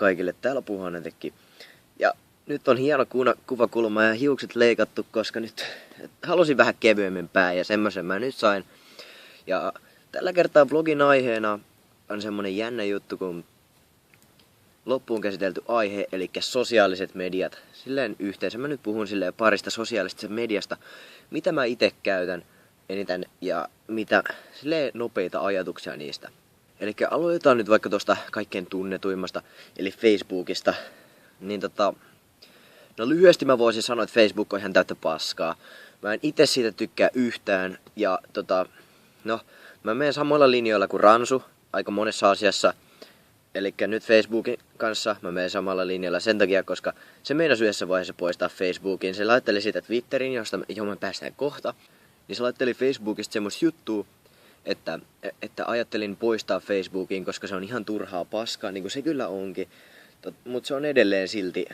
kaikille, täällä Puhonen teki. Ja nyt on hieno kuvakulma ja hiukset leikattu, koska nyt halusin vähän kevyemmän ja semmoisen mä nyt sain. Ja tällä kertaa vlogin aiheena on semmonen jännä juttu kuin loppuun käsitelty aihe, eli sosiaaliset mediat. Silleen yhteensä mä nyt puhun silleen parista sosiaalisesta mediasta, mitä mä itse käytän eniten ja mitä silleen nopeita ajatuksia niistä. Eli aloitetaan nyt vaikka tuosta kaikkein tunnetuimmasta, eli Facebookista. Niin no lyhyesti mä voisin sanoa, että Facebook on ihan täyttä paskaa. Mä en itse siitä tykkää yhtään ja no mä menen samoilla linjoilla kuin Ransu aika monessa asiassa. Eli nyt Facebookin kanssa mä menen samalla linjalla sen takia, koska se meinasi yhdessä vaiheessa poistaa Facebookin. Se laitteli siitä Twitterin, johon me päästään kohta. Niin se laitteli Facebookista semmoista juttua, että ajattelin poistaa Facebookin, koska se on ihan turhaa paskaa, niin kuin se kyllä onkin. Mutta se on edelleen silti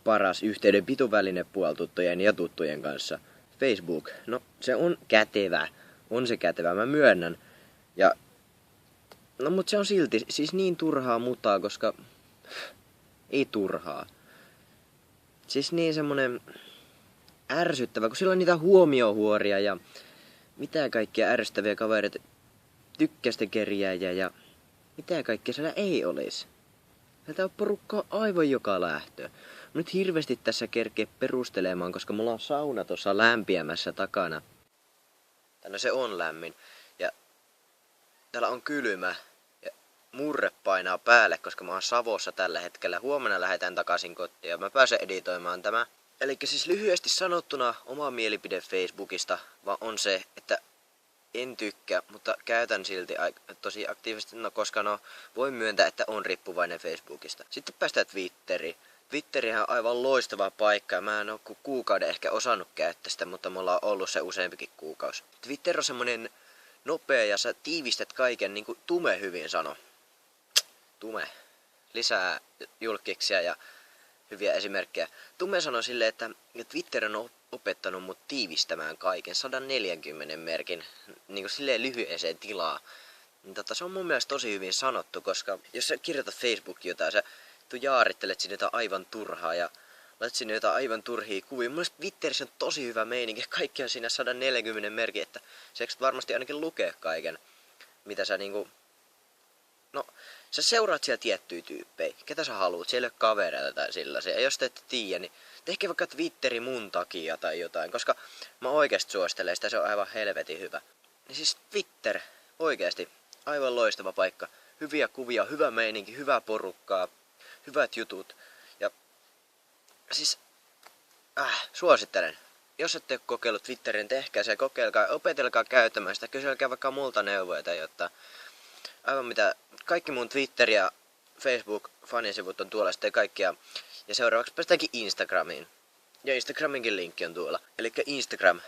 paras yhteydenpitoväline puoltuttujen ja tuttujen kanssa. Facebook, no se on kätevä. On se kätevä, mä myönnän. Ja no mut se on silti siis niin turhaa mutaa, koska ei turhaa. Siis niin semmonen ärsyttävä, kun sillä on niitä huomiohuoria ja mitä kaikkia ärsyttäviä kavereita, tykkästen kerjääjiä ja mitä kaikkea siellä ei olisi. Sieltä on porukkaa aivan joka lähtö. Nyt hirveästi tässä kerkee perustelemaan, koska mulla on sauna tuossa lämpiämässä takana. No se on lämmin. Ja täällä on kylmä. Ja murre painaa päälle, koska mä oon Savossa tällä hetkellä. Huomenna lähdetään takaisin kotiin ja mä pääsen editoimaan tämä. Eli siis lyhyesti sanottuna oma mielipide Facebookista vaan on se, että en tykkää, mutta käytän silti tosi aktiivisesti, koska voin myöntää, että on riippuvainen Facebookista. Sitten päästään Twitteriin. Twitterihän on aivan loistava paikka ja mä en ole kuukauden ehkä osannut käyttää sitä, mutta mulla on ollut se useampikin kuukausi. Twitter on semmonen nopea ja sä tiivistät kaiken, niin kuin Tume hyvin sanoi. Tume. Lisää julkkiksia ja hyviä esimerkkejä. Tume sanoi silleen, että Twitter on opettanut mut tiivistämään kaiken 140 merkin niin kuin silleen lyhyeseen tilaa. Se on mun mielestä tosi hyvin sanottu, koska jos sä kirjoitat Facebookiin jotain, sä jaarittelet sinne jotain aivan turhaa ja laitat sinne jotain aivan turhia kuvia. Mun mielestä Twitterissä on tosi hyvä meininki. Kaikki on siinä 140 merkin, että sä varmasti ainakin lukee kaiken, mitä sä niinku. No, sä seuraat siellä tiettyjä tyyppejä. Ketä sä haluat? Siellä ei ole kavereita tai sellaisia. Ja jos te ette tiedä, niin tehkää vaikka Twitteri mun takia tai jotain. Koska mä oikeesti suosittelen sitä, se on aivan helvetin hyvä. Niin siis Twitter, oikeesti, aivan loistava paikka. Hyviä kuvia, hyvä meininki, hyvää porukkaa, hyvät jutut. Ja siis, suosittelen. Jos ette ole kokeillut Twitterin, tehkää se, kokeilkaa, opetelkaa käyttämään sitä, kyselkää vaikka multa neuvoja tai jotain. Aivan mitä, kaikki mun Twitter ja Facebook fanisivut on tuolla sitten kaikkia. Ja seuraavaksi päästäänkin Instagramiin. Ja Instagraminkin linkki on tuolla. Elikkä Instagram.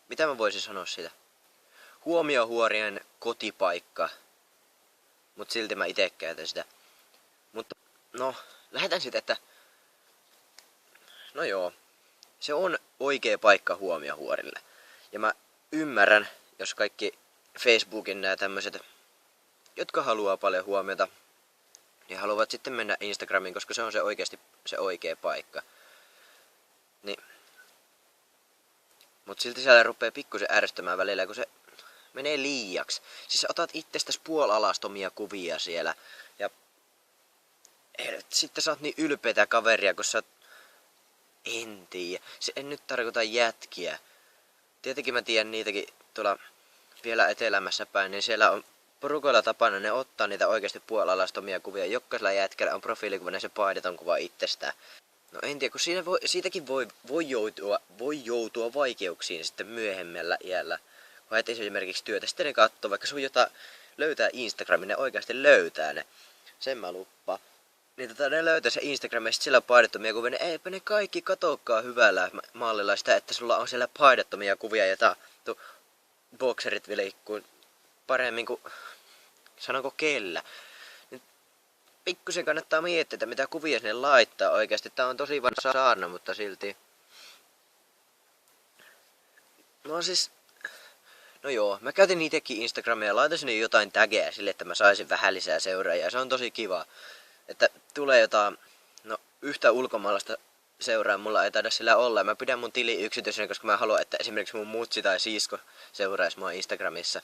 Mitä mä voisin sanoa siitä? Huomiohuorien kotipaikka. Mut silti mä ite käytän sitä. Mutta no, lähdetään siitä, että no joo, se on oikea paikka huomiohuorille. Ja mä ymmärrän, jos kaikki Facebookin nää tämmöiset, jotka haluaa paljon huomiota, niin haluavat sitten mennä Instagramiin, koska se on se oikeasti se oikea paikka. Niin. Mut silti siellä rupeaa pikkusen ärsyttämään välillä, kun se menee liiaksi. Siis sä otat itsestäsi puolalastomia kuvia siellä. Ja sitten sä oot niin ylpeitä kaveria, kun sä oot. En tiedä. Se en nyt tarkoita jätkiä. Tietenkin mä tiedän niitäkin tuolla vielä etelämässä päin, niin siellä on porukoilla tapana, ne ottaa niitä oikeasti puolalastomia kuvia. Jokaisella jätkällä on profiilikuva ja se paineton kuva itsestään. No en tiedä, kun siitäkin voi joutua vaikeuksiin sitten myöhemmällä iällä. Kun et esimerkiksi työtä, sitten ne katsoo, vaikka sun jota löytää Instagramin, ne oikeasti löytää ne. Sen mä luppaan. Niin ne löytää se Instagram ja sit siellä on paidettomia kuvia, niin eipä ne kaikki katokkaa hyvällä mallilla sitä, että sulla on siellä paidettomia kuvia, jota bokserit liikkuu paremmin kuin, sanonko kellä. Niin pikkusen kannattaa miettiä, että mitä kuvia sinne laittaa oikeasti. Tää on tosi vanha saarna, mutta silti. No siis, No joo, mä käytin itsekin Instagramia ja laitan sinne jotain tageja sille, että mä saisin vähän lisää seuraajia. Se on tosi kiva, että tulee jotain, no yhtä ulkomaalaista seuraa mulla ei taida sillä olla. Mä pidän mun tili yksityisenä, koska mä haluan, että esimerkiksi mun mutsi tai sisko seuraisi mua Instagramissa.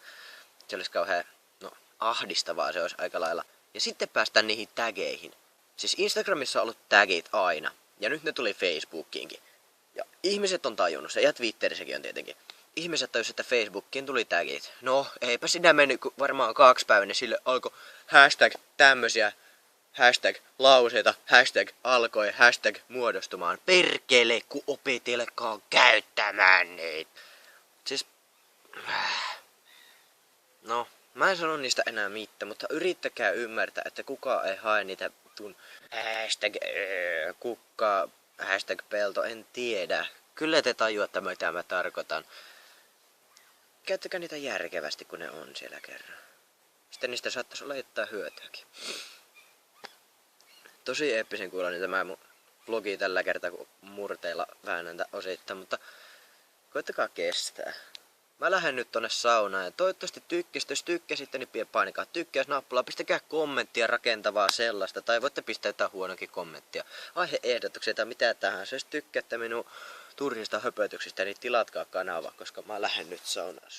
Se olisi kauhean, no ahdistavaa se olisi aika lailla. Ja sitten päästään niihin tageihin. Siis Instagramissa on ollut tagit aina. Ja nyt ne tuli Facebookiinkin. Ja ihmiset on tajunnut se, ja Twitterissäkin on tietenkin. Ihmiset tajusivat, että Facebookiin tuli tagit. No, eipä sinä mennyt, kun varmaan 2 päivää, niin sille alkoi hashtag tämmösiä, hashtag lauseita, hashtag alkoi, hashtag muodostumaan. Perkele, kun opetelkaa käyttämään niitä. Siis, no, mä en sano niistä enää mitään, mutta yrittäkää ymmärtää, että kukaan ei hae niitä hashtag kukkaa, hashtag pelto, en tiedä. Kyllä te tajuatte, mitä mä tarkoitan. Käyttäkää niitä järkevästi, kun ne on siellä kerran. Sitten niistä saattaisi olla jotain hyötyäkin. Tosi eeppisen kuuloinen tämä mun vlogi tällä kertaa, kun murteilla väännäntä osittain, mutta koittakaa kestää. Mä lähden nyt tonne saunaan ja toivottavasti tykkäsitte. Jos tykkäsitte, niin painikaa tykkäysnappulaa. Pistäkää kommenttia rakentavaa sellaista. Tai voitte pistää jotain huonokin kommenttia. Aiheehdotuksia tai mitä tahansa. Jos tykkäätte minun turhista höpötyksistä, niin tilatkaa kanava, koska mä lähden nyt saunaan.